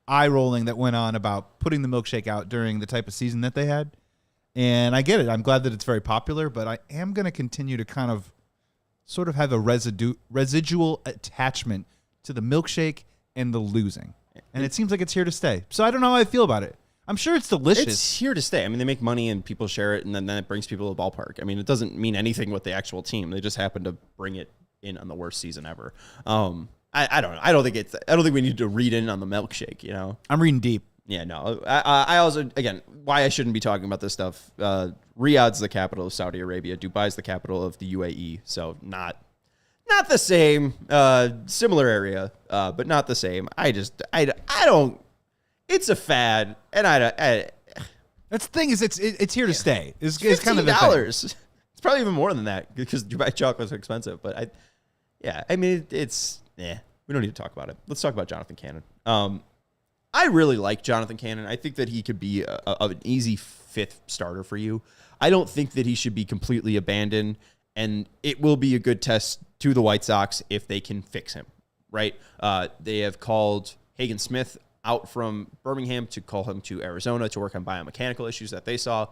eye rolling that went on about putting the milkshake out during the type of season that they had. And I get it. I'm glad that it's very popular, but I am going to continue to kind of sort of have a residual attachment to the milkshake and the losing. And it seems like it's here to stay. So I don't know how I feel about it. I'm sure it's delicious. It's here to stay. I mean, they make money and people share it, and then it brings people to the ballpark. I mean, it doesn't mean anything with the actual team. They just happen to bring it in on the worst season ever. I don't know. I don't think we need to read in on the milkshake. I'm reading deep. Yeah, no. I also, again, why I shouldn't be talking about this stuff. Riyadh's the capital of Saudi Arabia. Dubai's the capital of the UAE. So not the same. Similar area, but not the same. I don't. It's a fad, and that's the thing is it's here to stay. It's kind of $15. It's probably even more than that because Dubai chocolate's expensive. But we don't need to talk about it. Let's talk about Jonathan Cannon. I really like Jonathan Cannon. I think that he could be an easy fifth starter for you. I don't think that he should be completely abandoned, and it will be a good test to the White Sox if they can fix him, right? They have called Hagen Smith out from Birmingham to call him to Arizona to work on biomechanical issues that they saw.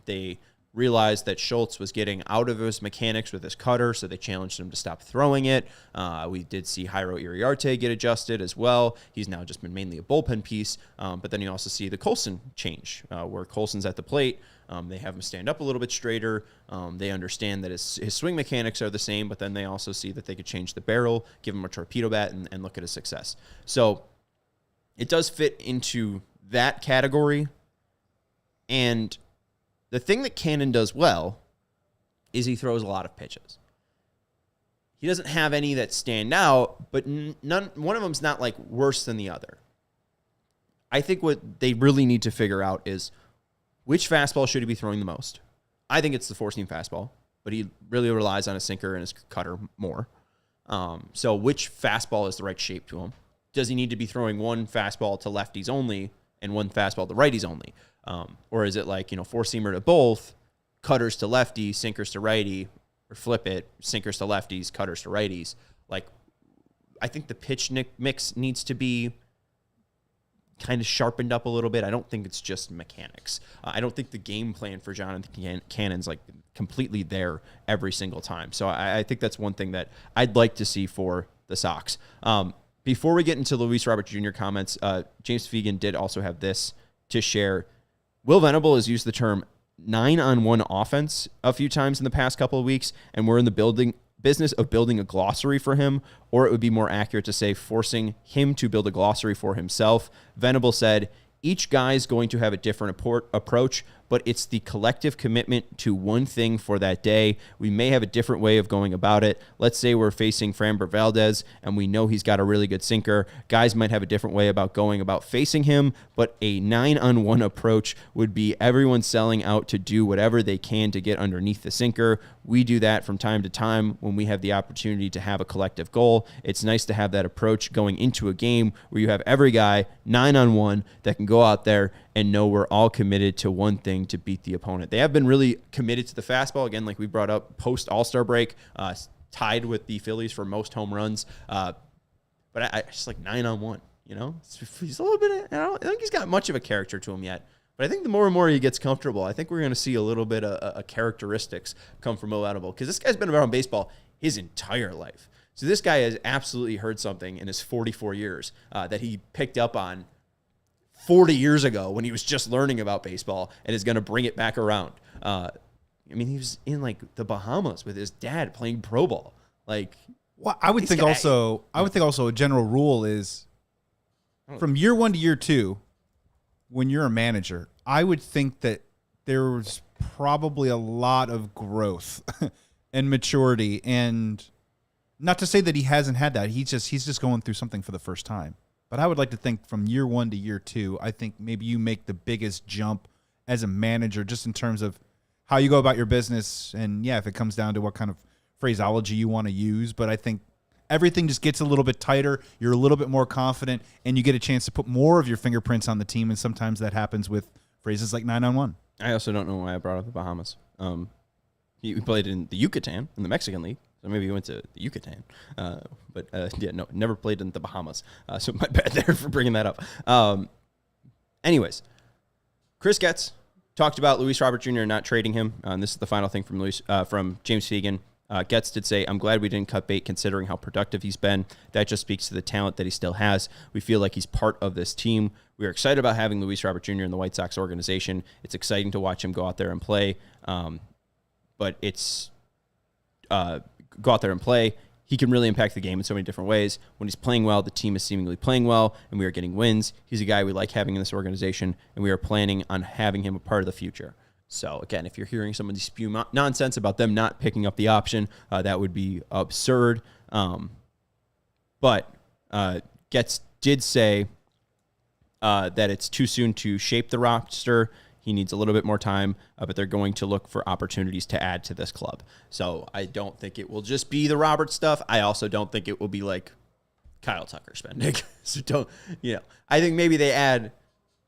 They realized that Schultz was getting out of his mechanics with his cutter, so they challenged him to stop throwing it. We did see Jairo Iriarte get adjusted as well. He's now just been mainly a bullpen piece, but then you also see the Colson change, where Colson's at the plate. They have him stand up a little bit straighter. They understand that his swing mechanics are the same, but then they also see that they could change the barrel, give him a torpedo bat, and look at his success. So it does fit into that category. And the thing that Cannon does well is he throws a lot of pitches. He doesn't have any that stand out, but one of them's not like worse than the other. I think what they really need to figure out is which fastball should he be throwing the most. I think it's the four-seam fastball, but he really relies on his sinker and his cutter more. So which fastball is the right shape to him? Does he need to be throwing one fastball to lefties only and one fastball to righties only? Or is it like, four-seamer to both, cutters to lefty, sinkers to righty, or flip it, sinkers to lefties, cutters to righties? Like, I think the pitch mix needs to be kind of sharpened up a little bit. I don't think it's just mechanics. I don't think the game plan for Jonathan Cannon's like completely there every single time. So I think that's one thing that I'd like to see for the Sox. Before we get into Luis Robert Jr. comments, James Fegan did also have this to share. Will Venable has used the term 9-on-1 offense a few times in the past couple of weeks, and we're in the business of building a glossary for him, or it would be more accurate to say forcing him to build a glossary for himself. Venable said, each guy's going to have a different approach, but it's the collective commitment to one thing for that day. We may have a different way of going about it. Let's say we're facing Framber Valdez, and we know he's got a really good sinker. Guys might have a different way about going about facing him, but a 9-on-1 approach would be everyone selling out to do whatever they can to get underneath the sinker. We do that from time to time when we have the opportunity to have a collective goal. It's nice to have that approach going into a game where you have every guy 9-on-1 that can go out there and know we're all committed to one thing to beat the opponent. They have been really committed to the fastball. Again, like we brought up, post All-Star break, tied with the Phillies for most home runs. But I just like 9-on-1, He's a little bit, I don't think he's got much of a character to him yet. But I think the more and more he gets comfortable, I think we're going to see a little bit of characteristics come from Will Venable, because this guy's been around baseball his entire life. So this guy has absolutely heard something in his 44 years that he picked up on 40 years ago when he was just learning about baseball, and is going to bring it back around. He was in like the Bahamas with his dad playing pro ball. Like, well, I would think also a general rule is from year one to year two, when you're a manager, I would think that there's probably a lot of growth and maturity, and not to say that he hasn't had that. He's just going through something for the first time. But I would like to think from year one to year two, I think maybe you make the biggest jump as a manager, just in terms of how you go about your business. And yeah, if it comes down to what kind of phraseology you want to use, but I think everything just gets a little bit tighter. You're a little bit more confident, and you get a chance to put more of your fingerprints on the team. And sometimes that happens with phrases like 9-on-1. I also don't know why I brought up the Bahamas. He played in the Yucatan in the Mexican League. So maybe he went to the Yucatan. Never played in the Bahamas. So my bad there for bringing that up. Anyways, Chris Getz talked about Luis Robert Jr. not trading him. And this is the final thing from James Fegan. Getz did say, I'm glad we didn't cut bait considering how productive he's been. That just speaks to the talent that he still has. We feel like he's part of this team. We are excited about having Luis Robert Jr. in the White Sox organization. It's exciting to watch him go out there and play. But it's... go out there and play. He can really impact the game in so many different ways. When he's playing well, the team is seemingly playing well, and we are getting wins. He's a guy we like having in this organization, and we are planning on having him a part of the future. So, again, if you're hearing someone spew nonsense about them not picking up the option, that would be absurd. But Getz did say that it's too soon to shape the roster. He needs a little bit more time, but they're going to look for opportunities to add to this club. So I don't think it will just be the Robert stuff. I also don't think it will be like Kyle Tucker spending. So I think maybe they add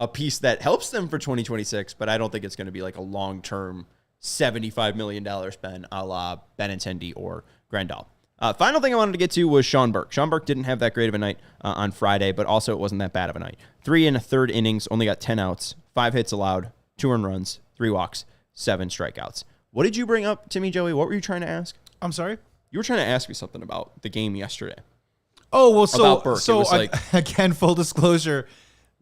a piece that helps them for 2026, but I don't think it's going to be like a long-term $75 million spend a la Benintendi or Grandal. Final thing I wanted to get to was Sean Burke. Sean Burke didn't have that great of a night on Friday, but also it wasn't that bad of a night. 3 1/3 innings, only got 10 outs, 5 hits allowed, 2 earned runs, 3 walks, 7 strikeouts. What did you bring up to me, Joey? What were you trying to ask? I'm sorry? You were trying to ask me something about the game yesterday. Oh, well, about Burke. Again, full disclosure,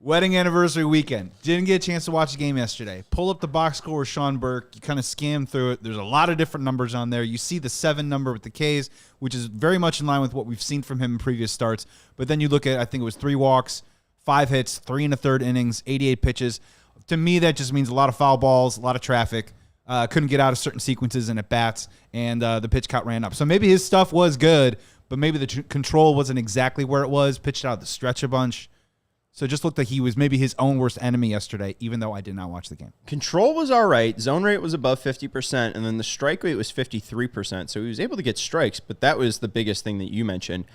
Wedding anniversary weekend. Didn't get a chance to watch the game yesterday. Pull up the box score with Sean Burke. You kind of scan through it. There's a lot of different numbers on there. You see the 7 number with the Ks, which is very much in line with what we've seen from him in previous starts. But then you look at, I think it was 3 walks, 5 hits, 3 1/3 innings, 88 pitches. To me, that just means a lot of foul balls, a lot of traffic. Couldn't get out of certain sequences and at bats, and the pitch count ran up. So maybe his stuff was good, but maybe the control wasn't exactly where it was. Pitched out of the stretch a bunch. So it just looked like he was maybe his own worst enemy yesterday, even though I did not watch the game. Control was all right. Zone rate was above 50%, and then the strike rate was 53%. So he was able to get strikes, but that was the biggest thing that you mentioned.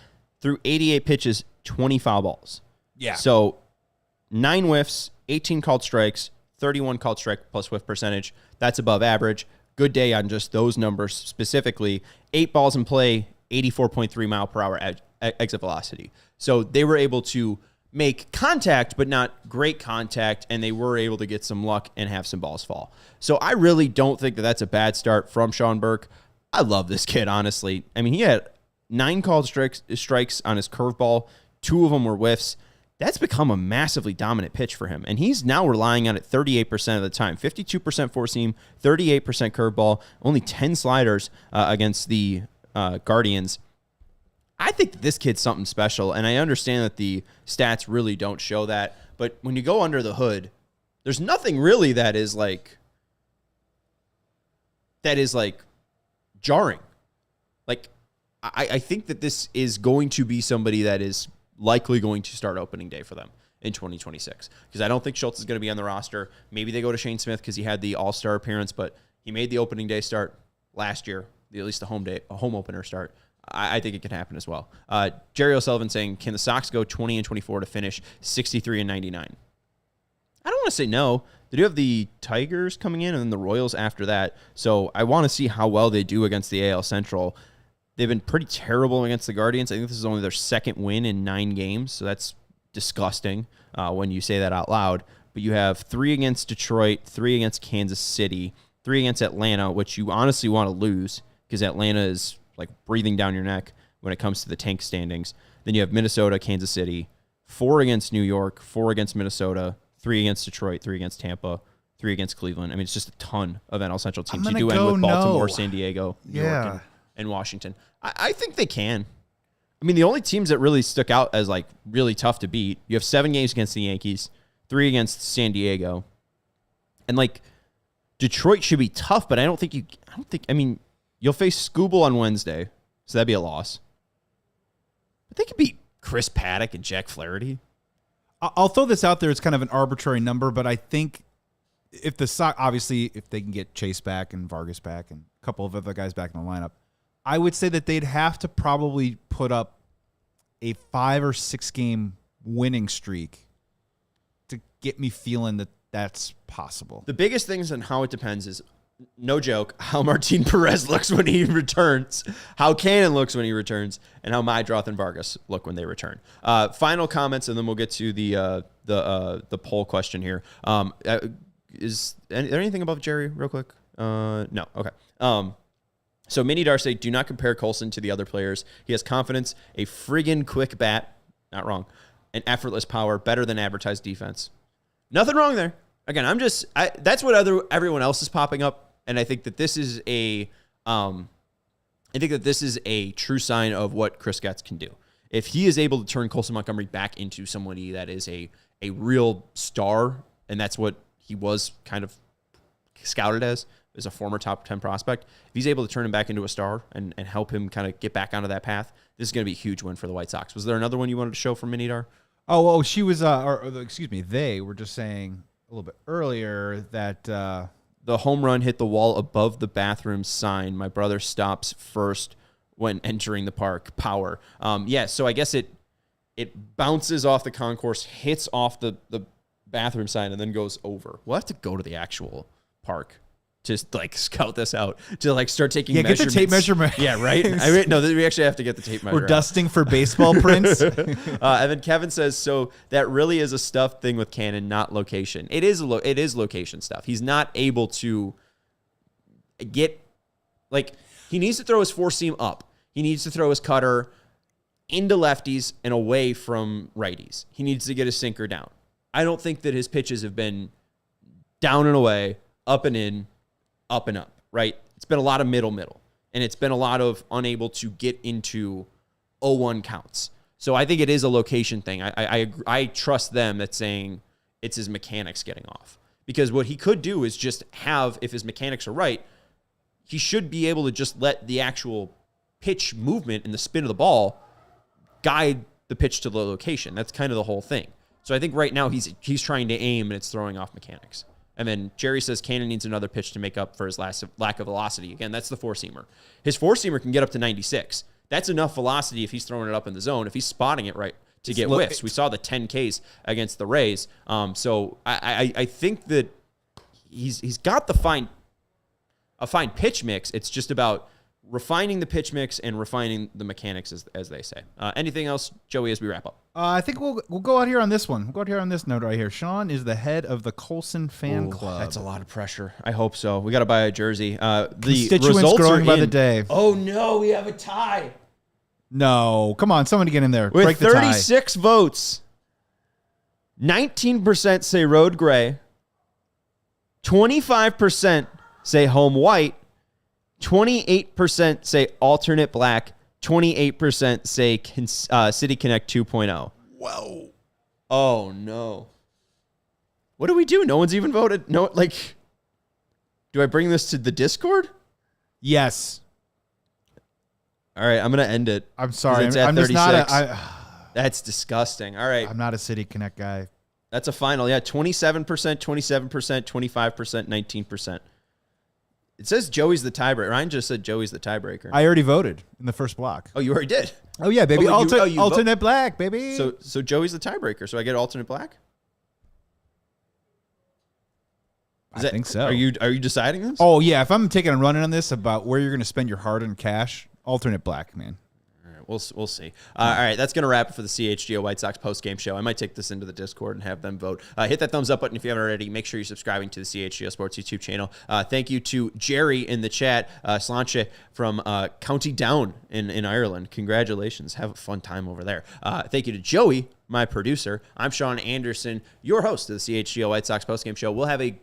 Through 88 pitches, 20 foul balls. Yeah. So 9 whiffs, 18 called strikes, 31 called strike plus whiff percentage. That's above average. Good day on just those numbers specifically. 8 balls in play, 84.3 mile per hour exit velocity. So they were able to make contact, but not great contact, and they were able to get some luck and have some balls fall. So I really don't think that that's a bad start from Sean Burke. I love this kid, honestly. I mean, he had 9 called strikes on his curveball. 2 of them were whiffs. That's become a massively dominant pitch for him, and he's now relying on it 38% of the time. 52% four-seam, 38% curveball, only 10 sliders against the Guardians. I think that this kid's something special, and I understand that the stats really don't show that, but when you go under the hood, there's nothing really that is like jarring. Like, I think that this is going to be somebody that is likely going to start opening day for them in 2026, because I don't think Schultz is going to be on the roster. Maybe they go to Shane Smith because he had the All-Star appearance, but he made the opening day start last year, at least a home opener start. I think it can happen as well. Jerry O'Sullivan saying, can the Sox go 20-24 to finish 63-99? I don't want to say no. They do have the Tigers coming in and then the Royals after that. So I want to see how well they do against the AL Central. They've been pretty terrible against the Guardians. I think this is only their 2nd win in 9 games. So that's disgusting when you say that out loud. But you have 3 against Detroit, 3 against Kansas City, 3 against Atlanta, which you honestly want to lose because Atlanta is like breathing down your neck when it comes to the tank standings. Then you have Minnesota, Kansas City, 4 against New York, 4 against Minnesota, 3 against Detroit, 3 against Tampa, 3 against Cleveland. I mean, it's just a ton of NL Central teams. You do end with Baltimore, San Diego, New York, and Washington. I think they can. I mean, the only teams that really stuck out as like really tough to beat, you have 7 games against the Yankees, 3 against San Diego. And like Detroit should be tough, but I mean, you'll face Scooble on Wednesday, so that'd be a loss. But they could beat Chris Paddock and Jack Flaherty. I'll throw this out there. It's kind of an arbitrary number, but I think if the Sox, obviously, if they can get Chase back and Vargas back and a couple of other guys back in the lineup, I would say that they'd have to probably put up a 5 or 6 game winning streak to get me feeling that that's possible. The biggest things and how it depends is, no joke, how Martin Perez looks when he returns, how Cannon looks when he returns, and how Mydroth and Vargas look when they return. Final comments, and then we'll get to the poll question here. Is there anything above Jerry real quick? No. Okay. So Mini Darcy, do not compare Colson to the other players. He has confidence, a friggin' quick bat, not wrong, and effortless power, better than advertised defense. Nothing wrong there. Again, that's what everyone else is popping up. And I think that this is a true sign of what Chris Getz can do. If he is able to turn Colson Montgomery back into somebody that is a real star, and that's what he was kind of scouted as a former top 10 prospect, if he's able to turn him back into a star and help him kind of get back onto that path, this is going to be a huge win for the White Sox. Was there another one you wanted to show from Minidar? Oh, she was, they were just saying a little bit earlier that the home run hit the wall above the bathroom sign. My brother stops first when entering the park. Power. So I guess it bounces off the concourse, hits off the bathroom sign, and then goes over. We'll have to go to the actual park to like scout this out, to like start taking measurements. Get the tape measurement. Yeah, right? No, we actually have to get the tape measure. We're dusting for baseball prints. And then Kevin says, so that really is a stuff thing with Cannon, not location. It is location stuff. He's not able to get, like, he needs to throw his four-seam up. He needs to throw his cutter into lefties and away from righties. He needs to get his sinker down. I don't think that his pitches have been down and away, up and in, up and up, right? It's been a lot of middle, and it's been a lot of unable to get into 0-1 counts. So I think it is a location thing. I trust them that's saying it's his mechanics getting off. Because what he could do is just have, if his mechanics are right, he should be able to just let the actual pitch movement and the spin of the ball guide the pitch to the location. That's kind of the whole thing. So I think right now he's trying to aim and it's throwing off mechanics. And then Jerry says Cannon needs another pitch to make up for his lack of velocity. Again, that's the four-seamer. His four-seamer can get up to 96. That's enough velocity if he's throwing it up in the zone, if he's spotting it right to get whiffs. We saw the 10 Ks against the Rays. So I think that he's got a fine pitch mix. It's just about refining the pitch mix and refining the mechanics, as they say. Anything else, Joey, as we wrap up? I think we'll go out here on this one. We'll go out here on this note right here. Sean is the head of the Colson fan club. That's a lot of pressure. I hope so. We got to buy a jersey. The Constituents results growing are by in. the day. Oh, no, we have a tie. No, come on, somebody get in there. With Break the tie. 36 votes, 19% say road gray, 25% say home white, 28% say alternate black, 28% say City Connect 2.0. Whoa. Oh, no. What do we do? No one's even voted? No, like, do I bring this to the Discord? Yes. All right, I'm going to end it. I'm sorry. It's at I'm 36. just not That's disgusting. All right. I'm not a City Connect guy. That's a final. Yeah, 27%, 27%, 25%, 19%. It says Joey's the tiebreaker. Ryan just said Joey's the tiebreaker. I already voted in the first block. Oh, you already did? Oh, yeah, baby. Oh, you alternate black, baby. So Joey's the tiebreaker. So I get alternate black? I think so. Are you deciding this? Oh, yeah. If I'm taking a run in on this about where you're going to spend your hard-earned cash, alternate black, man. All right, we'll see. All right, that's going to wrap it for the CHGO White Sox post-game show. I might take this into the Discord and have them vote. Hit that thumbs up button if you haven't already. Make sure you're subscribing to the CHGO Sports YouTube channel. Thank you to Jerry in the chat, Sláinte from County Down in Ireland. Congratulations. Have a fun time over there. Thank you to Joey, my producer. I'm Sean Anderson, your host of the CHGO White Sox postgame show. We'll have a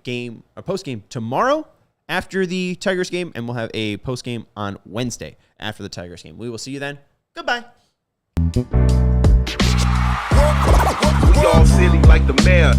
postgame tomorrow after the Tigers game, and we'll have a postgame on Wednesday after the Tigers game. We will see you then. Goodbye. We all silly like the mayor.